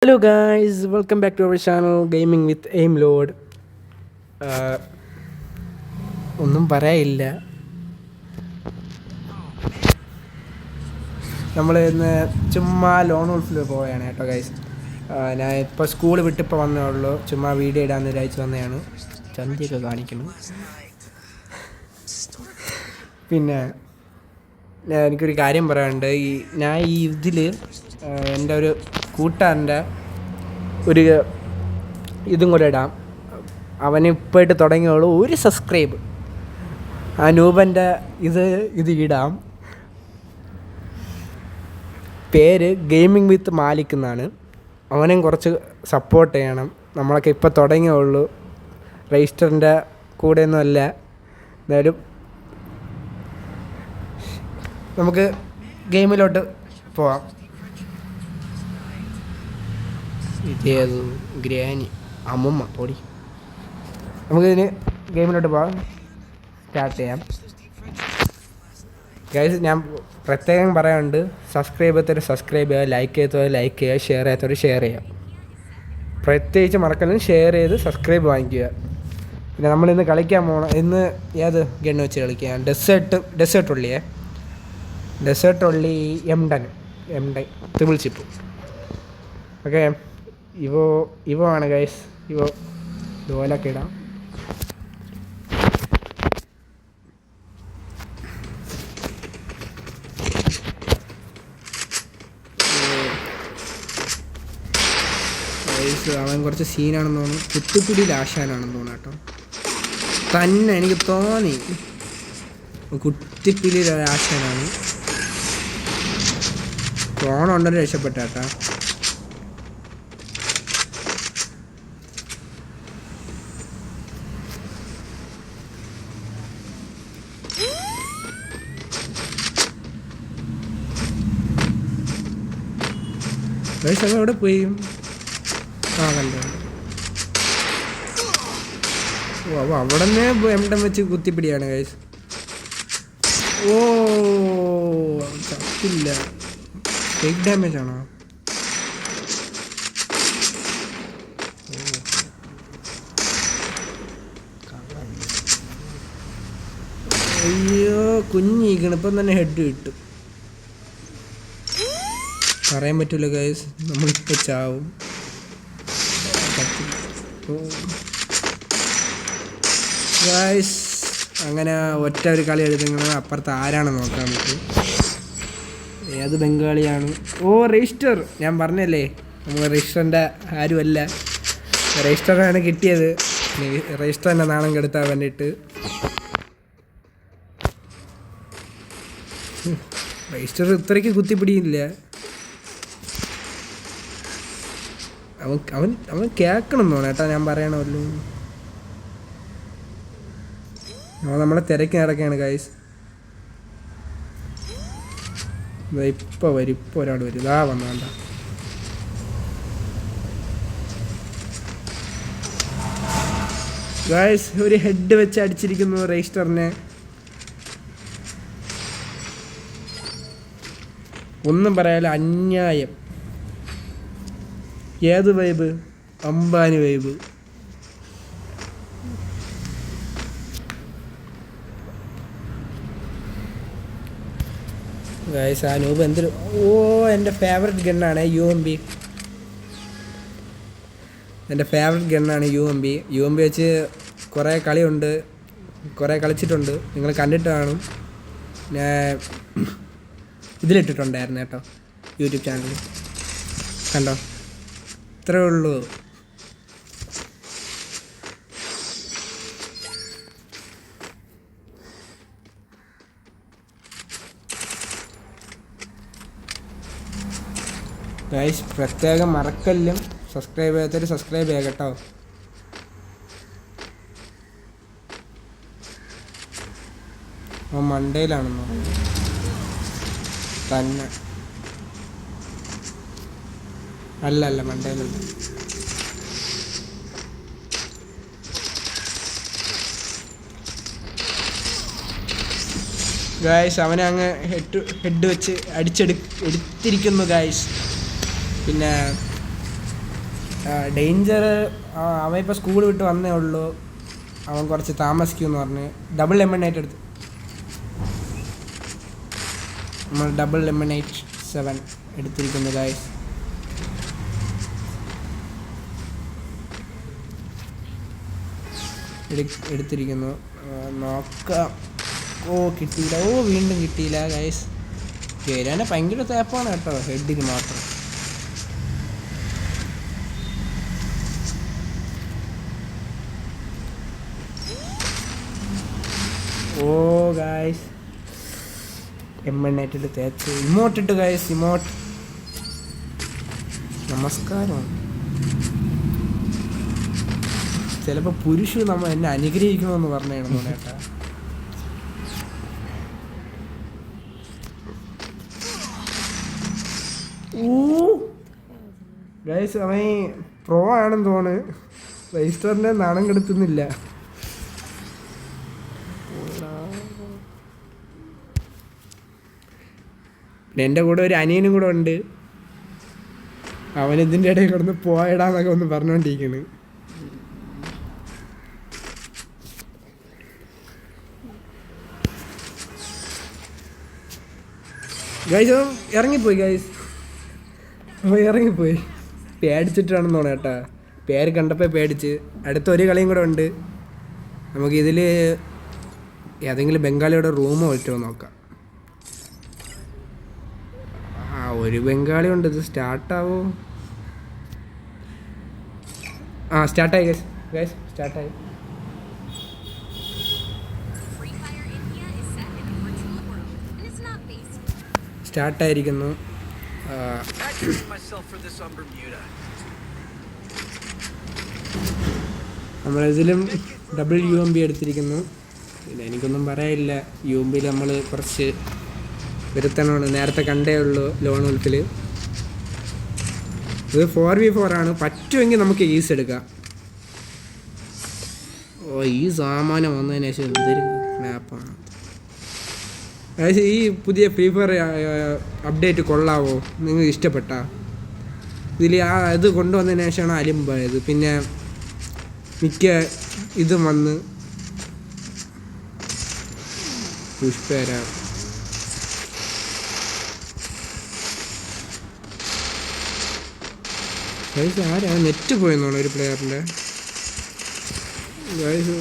Hello guys, welcome back to our channel Gaming with Aim Lord. ഒന്നും പറയാനില്ല. നമ്മൾ ഇന്ന് ചുമ്മാ ലോൺ വോൾഫിൽ പോവുകയാണ് കേട്ടോ ഗൈസ്. ഞാൻ ഇപ്പോൾ സ്കൂൾ വിട്ടിപ്പോൾ വന്നേ ഉള്ളൂ. ചുമ്മാ വീഡിയോ ഇടാമെന്ന് വിചാരിച്ച് വന്നതാണ്. ചന്തിയൊക്കെ കാണിക്കുന്നു. പിന്നെ എനിക്കൊരു കാര്യം പറയാനുണ്ട്. ഞാൻ ഇതിൽ എൻ്റെ ഒരു കൂട്ടുകാരൻ്റെ ഒരു ഇതും കൂടെ ഇടാം. അവന് ഇപ്പോഴായിട്ട് തുടങ്ങിയുള്ളൂ. ഒരു സബ്സ്ക്രൈബ് അനൂപൻ്റെ ഇത് ഇടാം. പേര് ഗെയിമിംഗ് വിത്ത് മാലിക് എന്നാണ്. അവനെയും കുറച്ച് സപ്പോർട്ട് ചെയ്യണം. നമ്മളൊക്കെ ഇപ്പോൾ തുടങ്ങിയുള്ളൂ. രജിസ്റ്ററിൻ്റെ കൂടെയൊന്നും അല്ല. എന്തായാലും നമുക്ക് ഗെയിമിലോട്ട് പോവാം. ഇതേത് ഗ്രാനി അമ്മമ്മ പൊടി. നമുക്കിതിന് ഗെയിമിലോട്ട് പോകാം. സ്റ്റാർട്ട് ചെയ്യാം. ഗൈസ്, ഞാൻ പ്രത്യേകം പറയാനുണ്ട്, സബ്സ്ക്രൈബ് ചെയ്യാത്തവർ സബ്സ്ക്രൈബ് ചെയ്യുക, ലൈക്ക് ചെയ്യാത്തവർ ലൈക്ക് ചെയ്യുക, ഷെയർ ചെയ്യാത്തവർ ഷെയർ ചെയ്യുക. പ്രത്യേകിച്ച് മറക്കലും ഷെയർ ചെയ്ത് സബ്സ്ക്രൈബ് വാങ്ങിക്കുക. പിന്നെ നമ്മളിന്ന് കളിക്കാൻ പോകണം. ഇന്ന് ഏത് ഗണ്ണ് വെച്ച് കളിക്കാം? ഡെസേർട്ട് ഉള്ളി M10 triple chip. Okay, Evo ആണ് ഗൈസ്. ഇതുപോലൊക്കെ ഇടാം. അവൻ കുറച്ച് സീനാണെന്ന് തോന്നുന്നു. കുത്തിപ്പിടിയിൽ ആശാനാണെന്ന് തോന്നുന്നു കേട്ടോ. തന്നെ എനിക്ക് തോന്നി കുത്തിപ്പിടിയിൽ ആശാനാണ്. ഫോണുണ്ടെന്ന് രക്ഷപ്പെട്ട കേട്ടോ. അവൻ എവിടെ പോയി? കണ്ടു. അവിടെ നിന്ന് M10 വെച്ച് കുത്തിപ്പിടിയാണ് ഗൈസ്. ചത്തില്ല. ഫേക്ക് ഡാമേജ് ആണോ? അയ്യോ, കുഞ്ഞിക്കണം. ഇപ്പം തന്നെ ഹെഡ് കിട്ടും. പറയാൻ പറ്റില്ല ഗൈസ്, നമ്മളിപ്പോൾ ചാവും. ഗൈസ്, അങ്ങനെ ഒറ്റ ഒരു കളി എടുക്കുന്നത്. അപ്പുറത്ത് ആരാണെന്ന് നോക്കാം നമുക്ക്. ഏത് ബംഗാളിയാണ്? രജിസ്റ്റർ. ഞാൻ പറഞ്ഞല്ലേ, നമ്മൾ രജിസ്റ്ററിൻ്റെ ആരുമല്ല. രജിസ്റ്ററാണ് കിട്ടിയത്. രജിസ്റ്റർ തന്നെ നാണം കെടുത്താൻ വേണ്ടിയിട്ട്. രജിസ്റ്റർ ഇത്രയ്ക്ക് കുത്തിപ്പിടിയില്ല. അവൻ കേൾക്കണം തോന്നണം കേട്ടോ ഞാൻ പറയണമല്ലോ. നമ്മളെ തിരക്കി നടക്കുകയാണ് ഗൈസ്. ഇപ്പോൾ വരും, ഇപ്പോൾ ഒരാൾ വരും. ഇതാ വന്നാണ്ട. ഗൈസ്, ഒരു ഹെഡ് വെച്ച് അടിച്ചിരിക്കുന്നു രജിസ്റ്ററിനെ. ഒന്നും പറയാല, അന്യായം. ഏത് വൈബ്? അംബാനി വൈബ്. ഗൈസ്, ആ നൂബ് എന്തൊരു എൻ്റെ ഫേവററ്റ് ഗണ്ണാണ് UMP. എൻ്റെ ഫേവററ്റ് ഗണ്ണാണ് UMP. UMP വെച്ച് കുറേ കളിയുണ്ട്, കുറേ കളിച്ചിട്ടുണ്ട്. നിങ്ങൾ കണ്ടിട്ട് കാണും. ഞാൻ ഇതിലിട്ടിട്ടുണ്ടായിരുന്നു കേട്ടോ, യൂട്യൂബ് ചാനലിൽ. കണ്ടോ? ഇത്രേ ഉള്ളൂ. ഗൈസ്, പ്രത്യേകം മറക്കല്ലും. സബ്സ്ക്രൈബ് ചെയ്യാത്തവർ സബ്സ്ക്രൈബ് ചെയ്യുക കേട്ടോ. മണ്ടയിലാണെന്നോ തന്നെ? അല്ല, മണ്ടയിലല്ല. ഗായ്സ്, അവനെ അങ്ങ് ഹെഡ് വെച്ച് എടുത്തിരിക്കുന്നു ഗായ്സ്. പിന്നെ ഡേഞ്ചർ അവൻ ഇപ്പോൾ സ്കൂൾ വിട്ട് വന്നേ ഉള്ളൂ. അവൻ കുറച്ച് താമസിക്കുമെന്ന് പറഞ്ഞ് ഡബിൾ ലെമണേറ്റ് എടുത്ത് നമ്മൾ ഡബിൾ ലെമണേറ്റ് 7 എടുത്തിരിക്കുന്നു ഗൈസ്. എടുത്തിരിക്കുന്നു. നോക്കാം. ഓ കിട്ടിയില്ല. ഓ വീണ്ടും കിട്ടിയില്ല ഗൈസ്. കേരാനെ ഭയങ്കര തേപ്പാണ് കേട്ടോ, ഹെഡിന് മാത്രം. ഓ ഗൈസ് എമ്മണ്ണായിട്ടിട്ട് തേച്ച് ഇമോട്ടിട്ട് ഗൈസ്. ഇമോട്ട് നമസ്കാരം. ചിലപ്പോൾ പുരുഷ നമ്മൾ എന്നെ അനുഗ്രഹിക്കണമെന്ന് പറഞ്ഞാണ് കേട്ടാ. ഗൈസ് അവൻ പ്രോ ആണെന്ന് തോന്നുന്നു. രജിസ്റ്ററിനെ നാണം കെടുത്തുന്നില്ല. പിന്നെ എൻ്റെ കൂടെ ഒരു അനിയനും കൂടെ ഉണ്ട്. അവനിതിൻ്റെ ഇടയിൽ കിടന്ന് പോയടാന്നൊക്കെ ഒന്ന് പറഞ്ഞുകൊണ്ടിരിക്കുന്നു. ഗൈസ് ഇറങ്ങിപ്പോയി. ഗൈസ് ഇറങ്ങിപ്പോയി. പേടിച്ചിട്ടാണെന്ന് തോന്നുന്നു കേട്ടാ. പേര് കണ്ടപ്പോൾ പേടിച്ച്. അടുത്ത ഒരു കളിയും കൂടെ ഉണ്ട്. നമുക്കിതിൽ ഏതെങ്കിലും ബംഗാളിയുടെ റൂമോ പറ്റുമോ നോക്കാം. ഒരു ബംഗാളി ഉണ്ട്. ഇത് സ്റ്റാർട്ടാവോ? സ്റ്റാർട്ടായി ഗൈസ്. ഗൈസ് സ്റ്റാർട്ടായി. സ്റ്റാർട്ടായിരിക്കുന്നു. നമ്മളിതിലും ഡബിൾ UMP എടുത്തിരിക്കുന്നു. പിന്നെ എനിക്കൊന്നും പറയാനില്ല. UMPയിൽ നമ്മൾ കുറച്ച് വരുത്തണമാണ്. നേരത്തെ കണ്ടേ ഉള്ളൂ ലോൺ ഉൾപ്പിൽ. ഇത് 4v4 ആണ്. പറ്റുമെങ്കിൽ നമുക്ക് ഈസ് എടുക്കാം. ഓ ഈ സാമാനം വന്നതിന് ശേഷം എന്തൊരു മാപ്പാണ്. അതായത് ഈ പുതിയ ഫ്രീ ഫയർ അപ്ഡേറ്റ് കൊള്ളാവോ? നിങ്ങൾക്ക് ഇഷ്ടപ്പെട്ടാ? ഇതിൽ ഇത് കൊണ്ടുവന്നതിന് ശേഷമാണ് അലിമ്പായത്. പിന്നെ മിക്ക ഇതും വന്ന് പുഷ്പര ഗൈസ് ആരാ നെറ്റ് പോയെന്നാണ് ഒരു പ്ലെയറിൻ്റെ. ഗൈസ്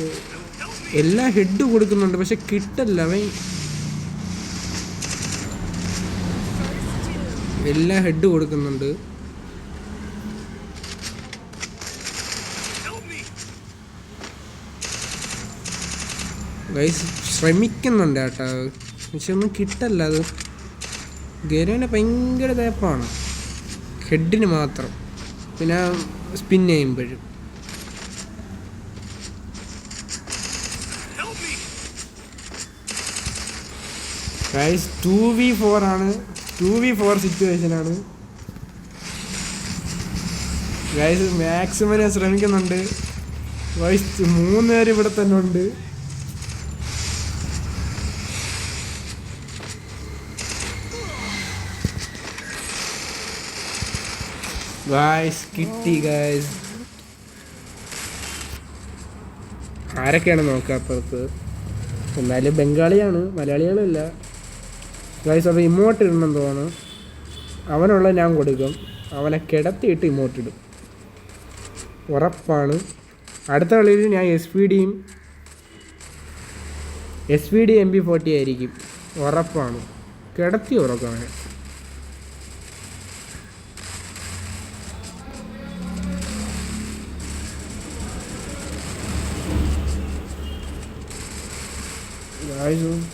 എല്ലാ ഹെഡ് കൊടുക്കുന്നുണ്ട് പക്ഷെ കിട്ടല്ല. അവൻ എല്ലാ ഹെഡ് കൊടുക്കുന്നുണ്ട്. ഗൈസ് ശ്രമിക്കുന്നുണ്ട് കേട്ടോ, പക്ഷെ ഒന്നും കിട്ടല്ല. അത് ഗരുവിനെ ഭയങ്കര തേപ്പാണ് ഹെഡിന് മാത്രം. പിന്നെ സ്പിൻ ചെയ്യുമ്പോഴും ഗൈസ് 2v4 ആണ്. 2v4 സിറ്റുവേഷനാണ് ഗൈസ്. മാക്സിമം ഞാൻ ശ്രമിക്കുന്നുണ്ട് ഗൈസ്. 3 പേര് ഇവിടെ തന്നെ ഉണ്ട്. ഗൈസ് കിട്ടി ഗൈസ്. ആരൊക്കെയാണ് നോക്കാം അപ്പുറത്ത്. എന്നാലും ബംഗാളിയാണ്, മലയാളികളല്ല ഗൈസ്. അപ്പോൾ ഇമോട്ട് ഇടണമെന്ന് തോന്നുന്നു. അവനുള്ള ഞാൻ കൊടുക്കും. അവനെ കിടത്തിയിട്ട് ഇമോട്ട് ഇടും ഉറപ്പാണ്. അടുത്ത കളിയിൽ ഞാൻ SVD MP40 ആയിരിക്കും ഉറപ്പാണ്. കിടത്തി ഉറക്കും അവനെ.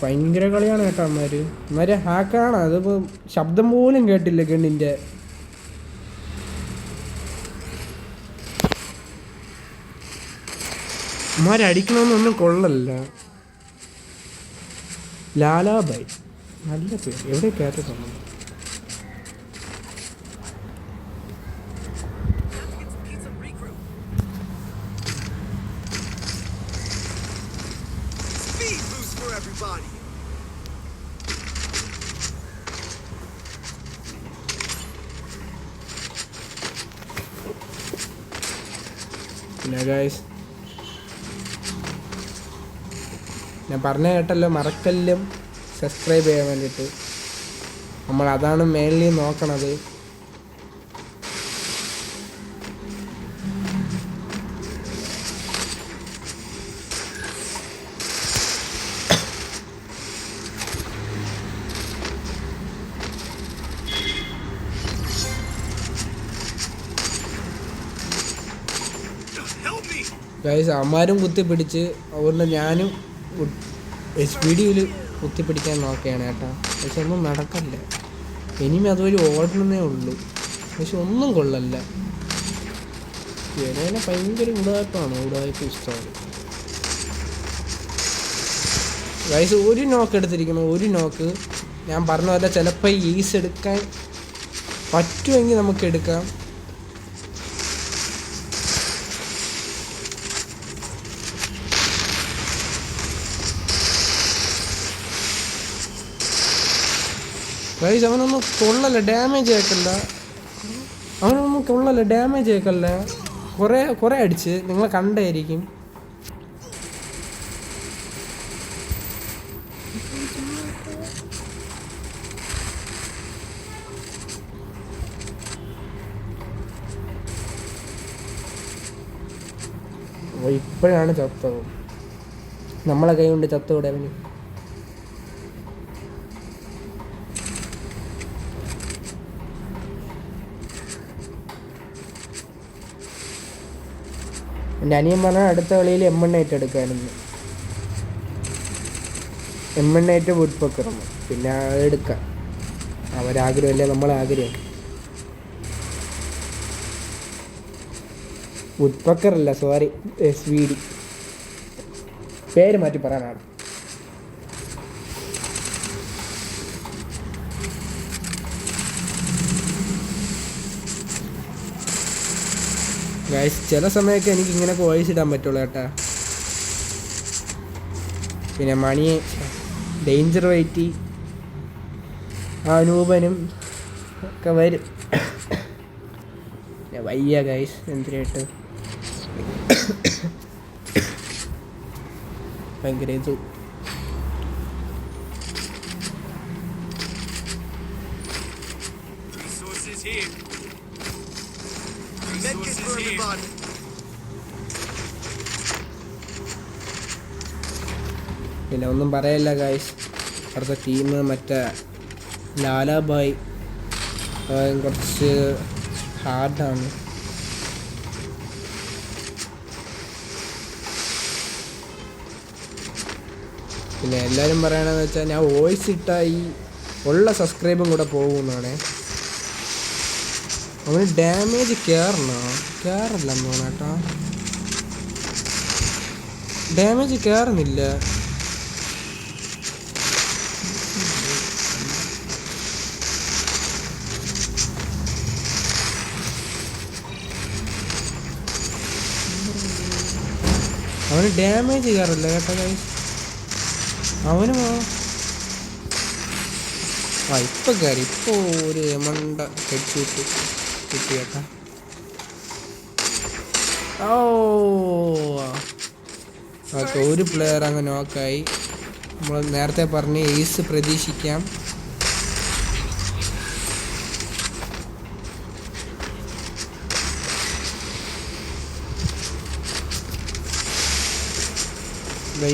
ഭയങ്കര കളിയാണ് കേട്ടോ അമ്മമാര് ഹാക്കാണ്. അതിപ്പോൾ ശബ്ദം പോലും കേട്ടില്ല ഗണ്ണിൻ്റെ. അമ്മമാരടിക്കണമെന്നൊന്നും കൊള്ളല്ല. ലാലാബായ് നല്ല പേര്. എവിടെ കേട്ടിട്ടുണ്ടോ? പിന്നെ ഗൈസ് ഞാൻ പറഞ്ഞ കേട്ടല്ലോ, മറക്കല്ലും സബ്സ്ക്രൈബ് ചെയ്യാൻ വേണ്ടിയിട്ട്. നമ്മൾ അതാണ് മെയിൻലി നോക്കണത്. ഗൈസ് അമ്മാരും കുത്തിപ്പിടിച്ച്, അതുകൊണ്ട് ഞാനും സ്പീഡിൽ കുത്തിപ്പിടിക്കാൻ നോക്കുകയാണ് കേട്ടോ. പക്ഷെ ഒന്നും നടക്കല്ല. ഇനിയും അതുവഴി ഓടണമെന്നേ ഉള്ളൂ. പക്ഷെ ഒന്നും കൊള്ളല്ല. ഇവനെ ഭയങ്കര ഉടായ്പാണ്, ഉടായ്പ ഇഷ്ടമാണ്. ഗൈസ് ഒരു നോക്ക് എടുത്തിരിക്കുന്നു, ഒരു നോക്ക്. ഞാൻ പറഞ്ഞ പോലെ ചിലപ്പോൾ ഈസ് എടുക്കാൻ പറ്റുമെങ്കിൽ നമുക്ക് എടുക്കാം. ഗൈസ് അവനൊന്നും കൊള്ളല്ല, ഡാമേജ് ആക്കല്ല. അവനൊന്നും കൊള്ളല്ല, ഡാമേജ് ആക്കല്ല. കുറേ അടിച്ച് നിങ്ങൾ കണ്ടായിരിക്കും. ഇപ്പോഴാണ് ചത്തത്. നമ്മളെ കൈ കൊണ്ട് ചത്തോടെ അവന്. എൻ്റെ അനിയൻ പറഞ്ഞാൽ അടുത്ത കളിയിൽ M1 എടുക്കാനെന്ന്. M1 വുഡ് പക്കറും പിന്നെ എടുക്കാം. അവരാഗ്രഹമല്ലേ നമ്മളാഗ്രഹം. വുഡ് പക്കറല്ല, സോറി, SVD. പേര് മാറ്റി പറയാനാണ്. ഗൈസ് ചില സമയമൊക്കെ എനിക്ക് ഇങ്ങനെയൊക്കെ വോയിസ് ഇടാൻ പറ്റുള്ളൂ കേട്ടാ. പിന്നെ മണി, ഡേഞ്ചർ വൈറ്റി, അനൂപനും ഒക്കെ വരും. വയ്യ ഗൈസ് എന്തിനായിട്ട് ഭയങ്കര ഇത്. പിന്നെ ഒന്നും പറയല്ല ഗൈസ്. അടുത്ത ടീം മറ്റേ ലാലാബായ് കുറച്ച് ഹാർഡാണ്. പിന്നെ എല്ലാവരും പറയണമെന്ന് വെച്ചാൽ ഞാൻ വോയിസ് ഇട്ടാൽ ഈ ഉള്ള സബ്സ്ക്രൈബും കൂടെ പോകുന്നതാണ്. അവന് ഡാമേജ് കയറില്ലെന്ന് തോന്നാം കേട്ടോ. ഡാമേജ് കയറുന്നില്ല. അവന് ഡാമേജ് കയറില്ല കേട്ടോ ഗൈസ്. അവന് ഇപ്പം കയറി. ഇപ്പോൾ ഒരു മണ്ട ഹെഡ്ഷൂട്ട് കിട്ടി കേട്ടോ. ഓക്കെ, ഒരു പ്ലെയർ അങ്ങ് നോക്കായി. നമ്മൾ നേരത്തെ പറഞ്ഞ് എയ്സ് പ്രതീക്ഷിക്കാം.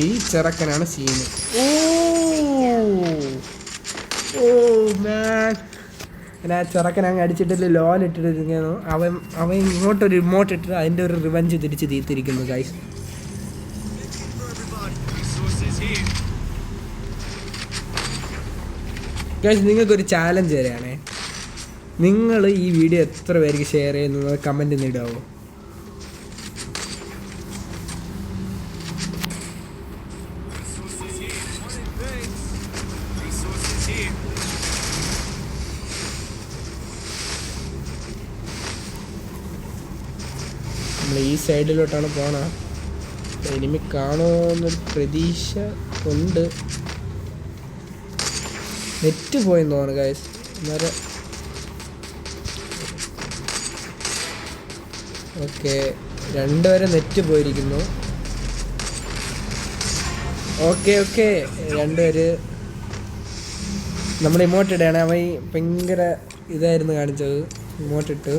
ഈ ചെറുക്കനാണ് സീന്. ഞാൻ ആ ചെറുക്കൻ അങ്ങ് അടിച്ചിട്ട് ലോലിട്ടിരിക്കുന്നു. അവൻ ഇങ്ങോട്ടൊരു ഇമോട്ട് ഇട്ടിട്ട് അതിൻ്റെ ഒരു റിവഞ്ച് തിരിച്ച് തീർത്തിരിക്കുന്നു ഗൈസ്. ഗൈസ് നിങ്ങൾക്കൊരു ചാലഞ്ച് തരാണേ. നിങ്ങൾ ഈ വീഡിയോ എത്ര പേർക്ക് ഷെയർ ചെയ്യുന്നത് കമൻറ്റ് ഇടാവോ? നമ്മൾ ഈ സൈഡിലോട്ടാണ് പോണ. എനിമി കാണുമെന്നൊരു പ്രതീക്ഷ ഉണ്ട്. നെറ്റ് പോയെന്ന് തോന്നുന്നു ഗൈസ്. അന്നേരം ഓക്കെ രണ്ടുപേരെ നെറ്റ് പോയിരിക്കുന്നു. ഓക്കെ രണ്ടുപേര് നമ്മൾ ഇമോട്ട് ഇടുകയാണ്. അവൻ ഭയങ്കര ഇതായിരുന്നു കാണിച്ചത്. ഇമോട്ട് ഇട്ട്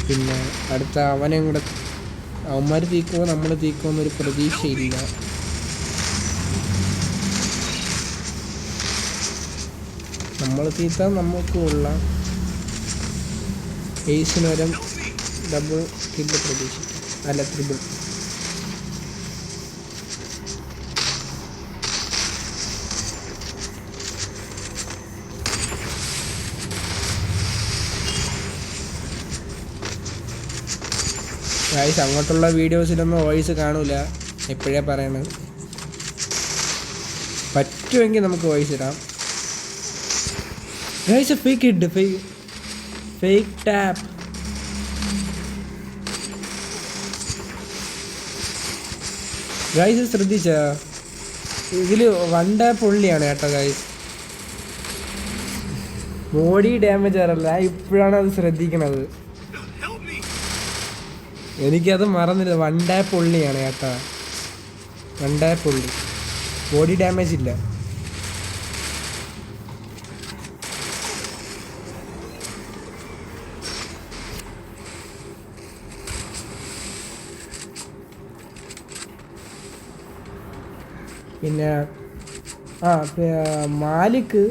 പിന്നെ അടുത്ത അവനെ കൂടെ അവന്മാർ തീക്കുമോ നമ്മൾ തീക്കുമോ എന്നൊരു പ്രതീക്ഷയില്ല. നമ്മൾ തീർത്താൽ നമുക്ക് കൊള്ളാം. ഏസിന് വരം ഡബിൾ കില്ല് പ്രതീക്ഷിക്കാം, അല്ല ട്രിപ്പിൾ. ഗൈസ് അങ്ങോട്ടുള്ള വീഡിയോസിലൊന്നും വോയിസ് കാണൂല, എപ്പോഴേ പറയണത്. പറ്റുമെങ്കിൽ നമുക്ക് വോയിസ് ഇടാം. ഗൈസ് ഫേക്ക് ഇട്ട് ഫേക്ക് ടാപ്പ്. ഗൈസ് ശ്രദ്ധിച്ച ഇതിൽ 1 ടാപ്പ് ഉള്ളിയാണ് കേട്ടോ ഗൈസ്. ബോഡി ഡാമേജ് ആരല്ല, ഇപ്പോഴാണ് അത് ശ്രദ്ധിക്കണത്. എനിക്കത് മറന്നില്ല. 1 ടാപ്പ് ഉള്ളിയാണ് കേട്ടോ, 1 ടാപ്പ് ഉള്ളി, ബോഡി ഡാമേജ് ഇല്ല. പിന്നെ മാലിക്,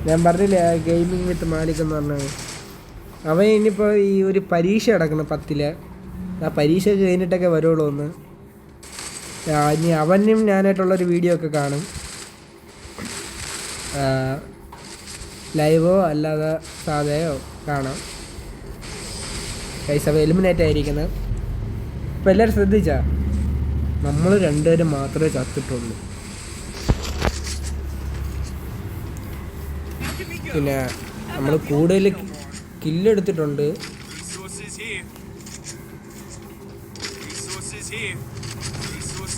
ഞാൻ പറഞ്ഞില്ലേ ഗെയിമിങ് വിത്ത് മാലിക് എന്ന് പറഞ്ഞത്. അവൻ ഇനിയിപ്പോൾ ഈ ഒരു പരീക്ഷ നടക്കണം 10ലെ, ആ പരീക്ഷ കഴിഞ്ഞിട്ടൊക്കെ വരുള്ളൂ ഒന്ന്. ഇനി അവനും ഞാനായിട്ടുള്ളൊരു വീഡിയോ ഒക്കെ കാണും, ലൈവോ അല്ലാതെ സാധയോ കാണാം. ഗൈസ് അവ എലിമിനേറ്റ് ആയിരിക്കുന്നത്. അപ്പോൾ എല്ലാവരും ശ്രദ്ധിച്ചാൽ നമ്മൾ രണ്ടുപേരും മാത്രമേ ചത്തിട്ടുള്ളൂ. പിന്നെ നമ്മൾ കൂടുതൽ കില്ലെടുത്തിട്ടുണ്ട്.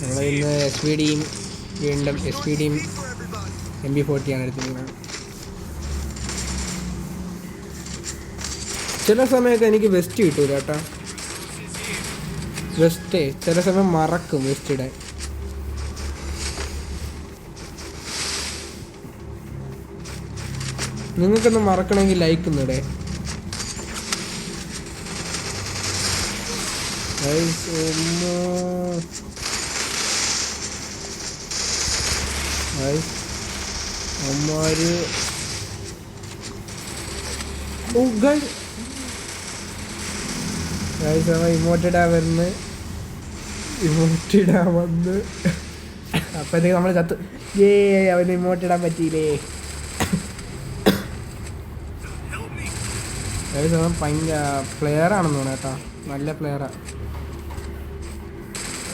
നമ്മളിന്ന് SPDയും വീണ്ടും SPDയും MP40 ആണ് എടുത്തിരിക്കുന്നത്. ചില സമയമൊക്കെ എനിക്ക് വെസ്റ്റ് കിട്ടൂല കേട്ടോ. വെസ്റ്റേ ചില സമയം മറക്കും വെസ്റ്റ് ഇടാൻ. നിങ്ങൾക്കൊന്ന് മറക്കണമെങ്കിൽ ലൈക്ക് ഒന്നിടെ. അമ്മാര് ഇമോട്ടിടാൻ വന്ന് അപ്പോഴത്തേക്ക് നമ്മൾ ചത്ത്. അവന് ഇമോട്ടിടാൻ പറ്റിയില്ലേ. ഭയങ്കര പ്ലെയറാണെന്ന് തോന്നുന്നു കേട്ടോ, നല്ല പ്ലെയറാണ്.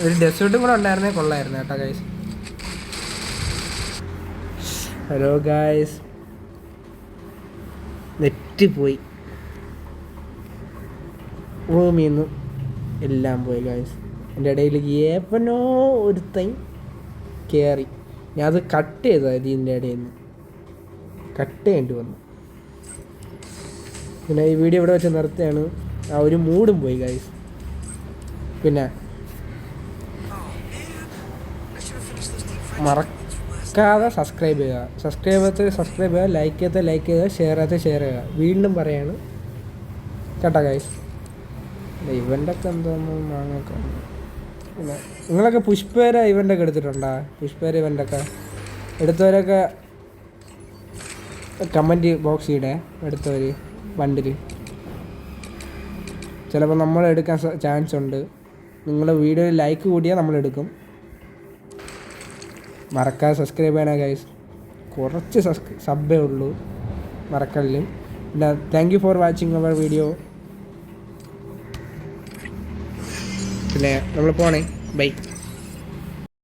ഒരു ഡെസേർട്ടും കൂടെ ഉണ്ടായിരുന്നേ കൊള്ളായിരുന്നു കേട്ടോ ഗൈസ്. ഹലോ ഗൈസ്, നെറ്റ് പോയി, റൂമിൽ നിന്ന് എല്ലാം പോയി ഗൈസ്. എൻ്റെ ഇടയിൽ ഏപ്പനോ ഒരുത്തൻ കയറി, ഞാൻ അത് കട്ട് ചെയ്തതാണ്. ഇതിൻ്റെ ഇടയിൽ നിന്ന് കട്ട് ചെയ്യേണ്ടി വന്നു. പിന്നെ ഈ വീഡിയോ ഇവിടെ വെച്ച് നിർത്തുകയാണ്. ആ ഒരു മൂഡും പോയി ഗൈസ്. പിന്നെ മറക്കാതെ സബ്സ്ക്രൈബ് ചെയ്യുക, സബ്സ്ക്രൈബ് ചെയ്യുക, ലൈക്ക് ചെയ്യുക, ഷെയർ ചെയ്യുക. വീണ്ടും പറയാണ് കേട്ടോ ഗൈസ്. ഇവൻ്റെയൊക്കെ എന്തോന്ന് വാങ്ങൊക്കെ. പിന്നെ നിങ്ങളൊക്കെ പുഷ്പേര ഇവൻ്റൊക്കെ എടുത്തിട്ടുണ്ടോ? പുഷ്പേര ഇവൻ്റൊക്കെ എടുത്തവരൊക്കെ കമൻറ്റ് ബോക്സ് ഇടേ. എടുത്തവർ ബണ്ടിൽ ചിലപ്പോൾ നമ്മൾ എടുക്കാൻ ചാൻസ് ഉണ്ട്. നിങ്ങൾ വീഡിയോ ലൈക്ക് കൂടിയാൽ നമ്മളെടുക്കും. മറക്കാതെ സബ്സ്ക്രൈബ് ചെയ്യണേ ഗൈസ്. കുറച്ച് സബ്ബേ ഉള്ളൂ, മറക്കല്ലേ. പിന്നെ thank you for watching our video. പിന്നെ നമ്മൾ പോണേ, ബൈ.